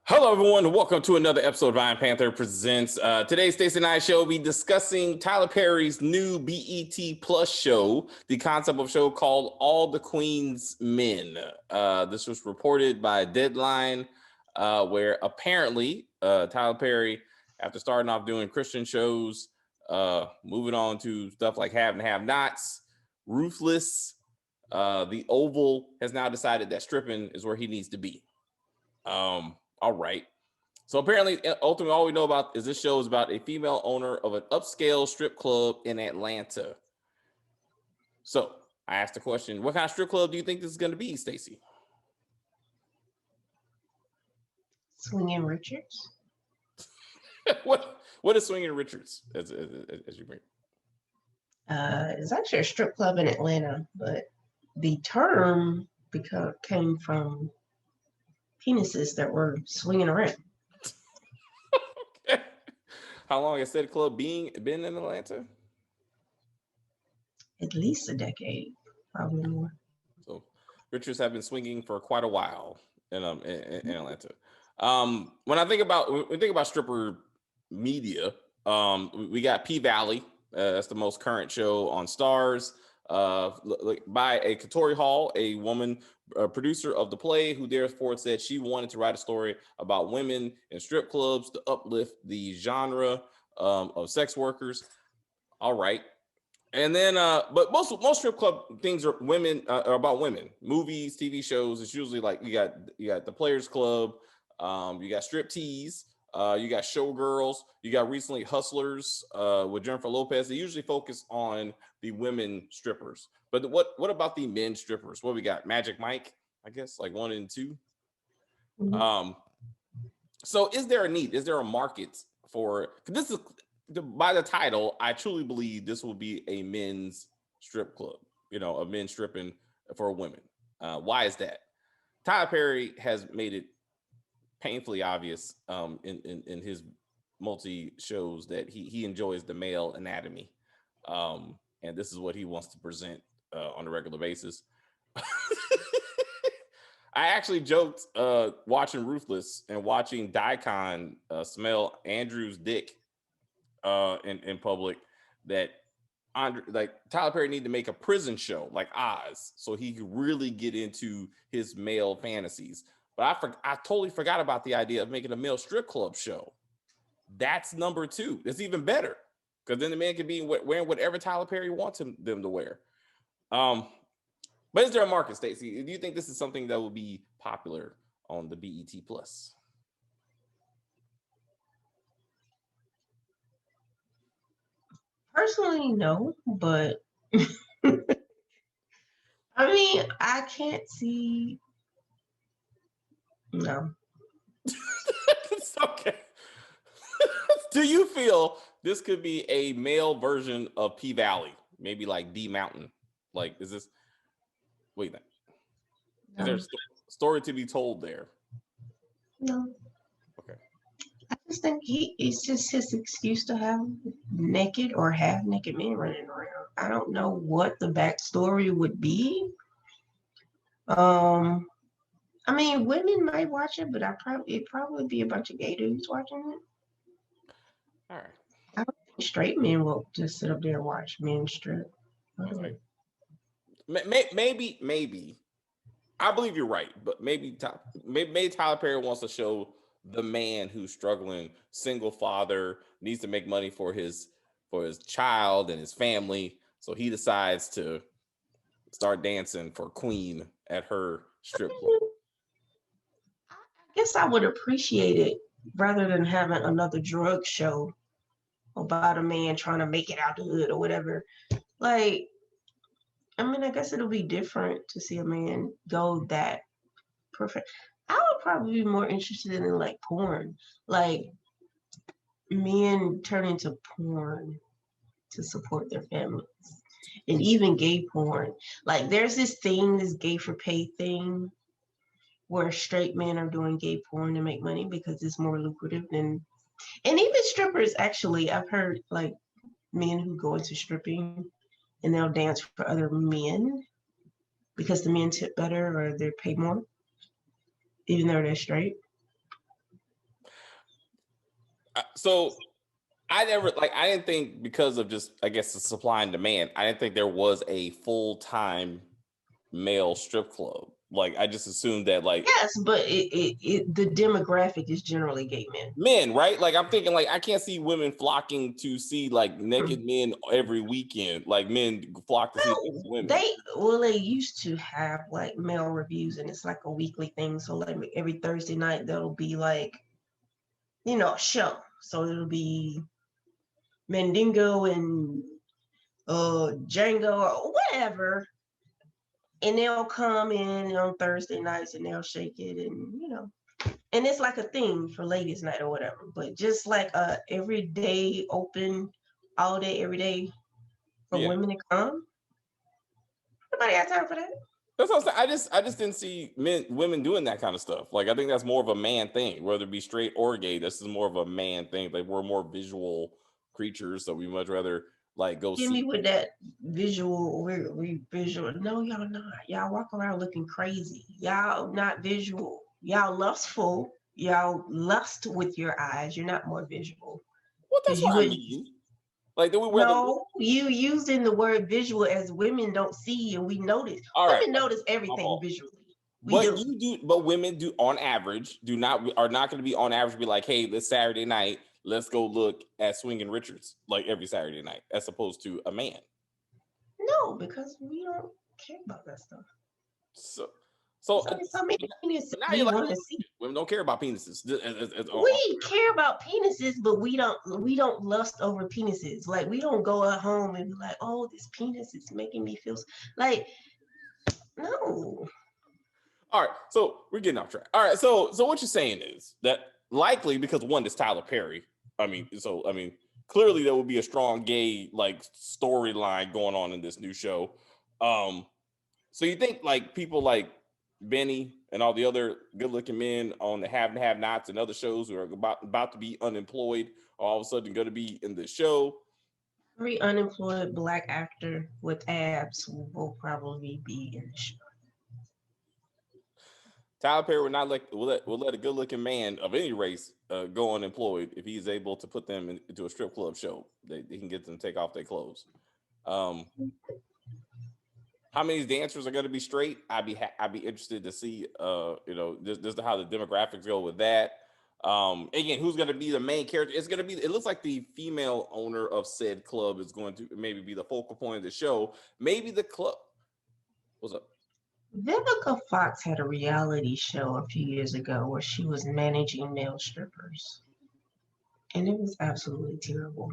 Hello, everyone, and welcome to another episode of Iron Panther Presents. Today, Stacey and I shall be discussing Tyler Perry's new BET Plus show, the concept of a show called All the Queen's Men. This was reported by Deadline, where apparently Tyler Perry, after starting off doing Christian shows, moving on to stuff like Have and Have Nots, Ruthless, the Oval has now decided that stripping is where he needs to be. All right. So apparently, ultimately, all we know about is this show is about a female owner of an upscale strip club in Atlanta. So I asked the question, what kind of strip club do you think this is going to be, Stacey? Swinging Richards. What is Swinging Richards, as you bring? It's actually a strip club in Atlanta, but the term came from penises that were swinging around. Okay. How long has said club been in Atlanta? At least a decade, probably more. So Richards have been swinging for quite a while in Atlanta. When we think about stripper media, we got P Valley. That's the most current show on Stars. By a Katori Hall, a woman producer of the play, who therefore said she wanted to write a story about women in strip clubs to uplift the genre of sex workers. All right. And then, but most strip club things are are about women. Movies, TV shows. It's usually like you got the Players Club, you got strip tease, you got Showgirls, you got recently Hustlers with Jennifer Lopez. They usually focus on the women strippers. But what about the men strippers? What we got? Magic Mike, I guess, like 1 and 2. Mm-hmm. So is there a need? Is there a market for this? Is by the title, I truly believe this will be a men's strip club, a men stripping for women. Why is that? Tyler Perry has made it painfully obvious in his multi shows that he enjoys the male anatomy. And this is what he wants to present on a regular basis. I actually joked watching Ruthless and watching Daikon smell Andrew's dick in public that Tyler Perry need to make a prison show like Oz so he could really get into his male fantasies. But I totally forgot about the idea of making a male strip club show. That's number 2. It's even better because then the man can be wearing whatever Tyler Perry wants them to wear. But is there a market, Stacey? Do you think this is something that will be popular on the BET Plus? Personally, no, but I mean, I can't see. No. It's okay. Do you feel this could be a male version of P Valley? Maybe like D Mountain? Like, is this? Wait, no. Is there a story to be told there? No. Okay. I just think it's just his excuse to have naked or half naked men running around. I don't know what the backstory would be. I mean, women might watch it, but it'd probably be a bunch of gay dudes watching it. All right. I don't think straight men will just sit up there and watch men strip. Okay. Maybe. I believe you're right, but maybe Tyler Perry wants to show the man who's struggling, single father, needs to make money for his child and his family, so he decides to start dancing for Queen at her strip club. I guess I would appreciate it rather than having another drug show about a man trying to make it out the hood or whatever. Like, I mean, I guess it'll be different to see a man go that perfect. I would probably be more interested in like porn, like men turning to porn to support their families, and even gay porn. Like, there's this gay for pay thing where straight men are doing gay porn to make money because it's more lucrative than, and even strippers. Actually, I've heard like men who go into stripping and they'll dance for other men because the men tip better or they're paid more, even though they're straight. So I never I didn't think because of just I guess the supply and demand. I didn't think there was a full-time male strip club. Like I just assumed that Yes, but the demographic is generally gay men. men, right? Like I'm thinking I can't see women flocking to see naked men every weekend. Like men flock to see naked women. They used to have like male reviews, and it's like a weekly thing. So like every Thursday night there'll be a show. So it'll be Mandingo and Django or whatever, and they'll come in on Thursday nights and they'll shake it, and it's like a thing for ladies' night or whatever. But just like everyday open all day every day for women to come, nobody got time for that. That's what I'm saying. I just didn't see women doing that kind of stuff. Like I think that's more of a man thing, whether it be straight or gay. This is more of a man thing. Like we're more visual creatures, so we much rather go Give see. me with that visual. We visual. No, y'all not. Y'all walk around looking crazy. Y'all not visual. Y'all lustful. Y'all lust with your eyes. You're not more visual. Well, that's what I mean. Like, do we wear you using the word visual as women don't see and we notice. Women notice everything visually. But women do on average are not going to be on average be like, hey, this Saturday night, let's go look at Swingin' Richards like every Saturday night, as opposed to a man. No, because we don't care about that stuff. So many penises we want to see. Women don't care about penises. We care about penises, but we don't lust over penises. Like we don't go at home and be like, oh, this penis is making me feel like no. All right, so we're getting off track. All right, so what you're saying is that likely because one is Tyler Perry. I mean, clearly there will be a strong gay storyline going on in this new show. So you think people like Benny and all the other good-looking men on the Have and Have-Nots and other shows who are about to be unemployed are all of a sudden going to be in the show? Every unemployed Black actor with abs will probably be in the show. Tyler Perry will not will let a good-looking man of any race go unemployed if he's able to put them into a strip club show. They can get them to take off their clothes. How many dancers are going to be straight? I'd be interested to see. Just how the demographics go with that. Again, who's going to be the main character? It's going to be. It looks like the female owner of said club is going to maybe be the focal point of the show. Maybe the club. What's up? Vivica Fox had a reality show a few years ago where she was managing male strippers, and it was absolutely terrible.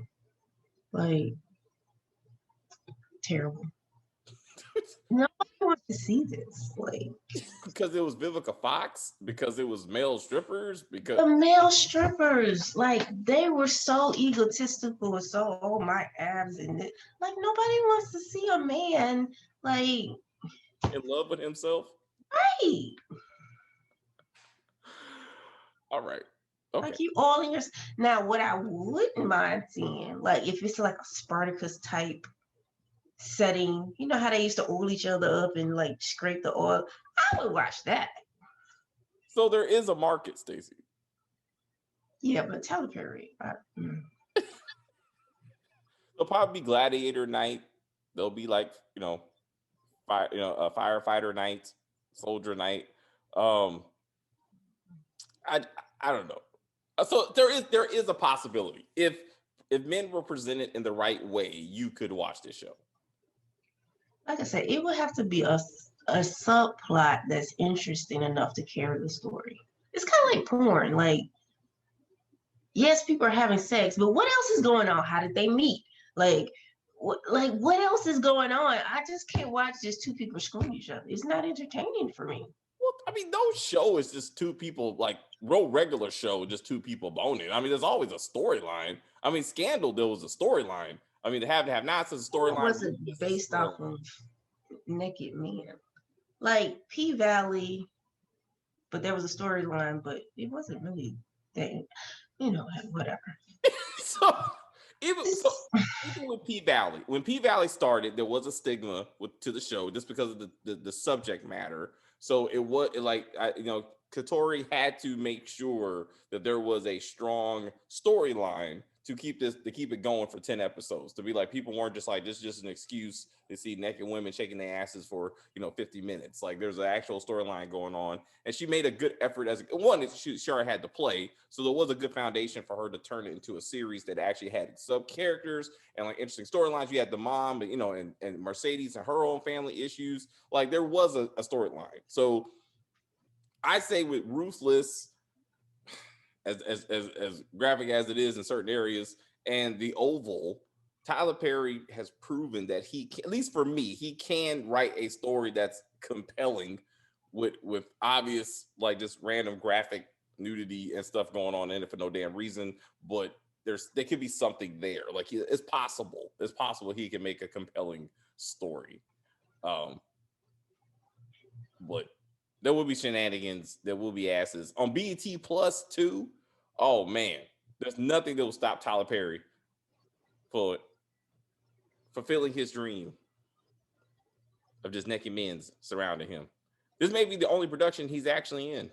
Terrible. Nobody wants to see this. Because it was Vivica Fox, because it was male strippers, because the male strippers, they were so egotistical, so my abs and it. Nobody wants to see a man in love with himself. Right. All right. Okay. You all in your. Now, what I wouldn't mind seeing, if it's a Spartacus type setting, you know how they used to oil each other up and scrape the oil. I would watch that. So there is a market, Stacey. Yeah, but Tyler Perry. There'll probably be gladiator night. There'll be firefighter night, soldier night. I don't know. So there is a possibility if men were presented in the right way, you could watch this show. Like I said, it would have to be a subplot that's interesting enough to carry the story. It's kind of like porn. Yes, people are having sex, but what else is going on? How did they meet? What else is going on? I just can't watch just two people screwing each other. It's not entertaining for me. Well, I mean, no show is just two people, real regular show, just two people boning. I mean, there's always a storyline. I mean, Scandal, there was a storyline. I mean, the Have and Have-Nots is a storyline. It wasn't based off of naked men. P-Valley, but there was a storyline, but it wasn't really that, whatever. Even with P-Valley, when P-Valley started, there was a stigma to the show just because of the subject matter. So it was Katori had to make sure that there was a strong storyline to keep it going for 10 episodes. To be like, people weren't just like, this is just an excuse to see naked women shaking their asses for 50 minutes. Like, there's an actual storyline going on, and she made a good effort as one. She sure had to play, so there was a good foundation for her to turn it into a series that actually had sub characters and like interesting storylines. You had the mom, and Mercedes and her own family issues. Like, there was a storyline. So I say with Ruthless, as graphic as it is in certain areas, and The Oval, Tyler Perry has proven that he can, at least for me, he can write a story that's compelling with obvious, like, just random graphic nudity and stuff going on in it for no damn reason. But there could be something there. Like, it's possible. It's possible he can make a compelling story. But there will be shenanigans. There will be asses on BET Plus too. Oh man, there's nothing that will stop Tyler Perry for fulfilling his dream of just naked men surrounding him. This may be the only production he's actually in.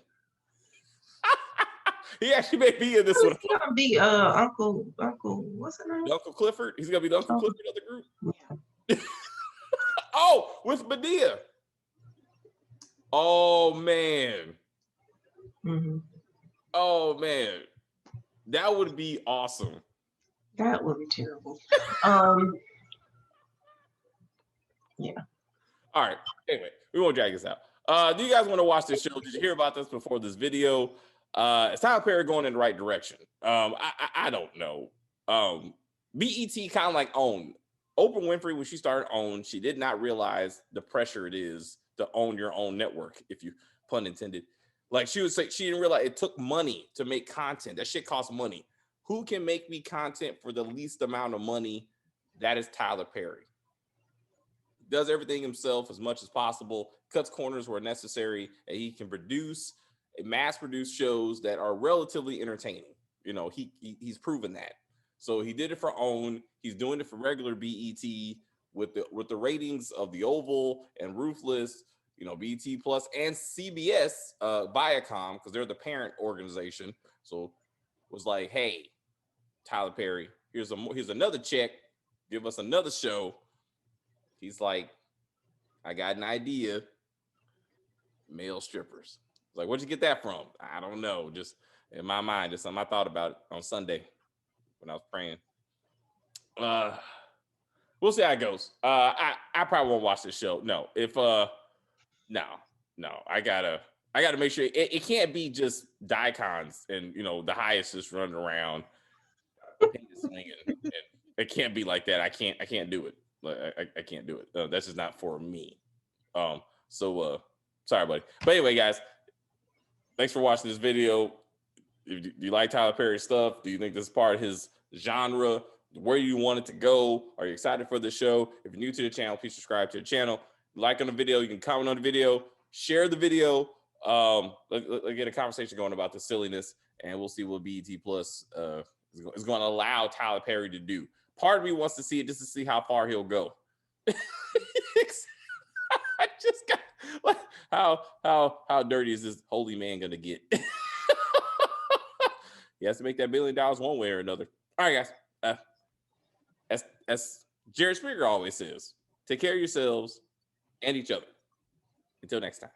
He actually may be in this one. He's gonna be Uncle. What's his name? Uncle Clifford. He's gonna be the Uncle Clifford of the group. Yeah. Oh, with Medea. Oh man. Mm-hmm. Oh man. That would be awesome. That would be terrible. Yeah. All right. Anyway, we won't drag this out. Do you guys want to watch this show? Did you hear about this before this video? Is Tyler Perry going in the right direction? I don't know. BET kind of like owned Oprah Winfrey when she started OWN. She did not realize the pressure it is to own your own network, if you pun intended. Like, she would say, she didn't realize it took money to make content. That shit costs money. Who can make me content for the least amount of money? That is Tyler Perry. Does everything himself as much as possible, cuts corners where necessary, and he can produce mass-produced shows that are relatively entertaining. He's proven that. So he did it for OWN. He's doing it for regular BET with the ratings of The Oval and Ruthless, BET Plus and CBS, Viacom, because they're the parent organization. So was like, hey, Tyler Perry, here's another check. Give us another show. He's like, I got an idea. Male strippers. Like, where'd you get that from? I don't know. Just in my mind, it's something I thought about on Sunday when I was praying. We'll see how it goes. I probably won't watch this show. No, no, I gotta make sure it can't be just Dicons and the highest just running around slinging. It can't be like that. I can't do it. I can't do it. That's just not for me. Sorry, buddy. But anyway, guys, thanks for watching this video. Do you like Tyler Perry's stuff? Do you think this is part of his genre? Where you want it to go? Are you excited for the show? If you're new to the channel, please subscribe to the channel. Like on the video, you can comment on the video, share the video. Let's get a conversation going about the silliness, and we'll see what BET Plus is going to allow Tyler Perry to do. Part of me wants to see it just to see how far he'll go. I just got like, how dirty is this holy man gonna get? He has to make that $1 billion one way or another. All right, guys. As Jared Springer always says, take care of yourselves and each other. Until next time.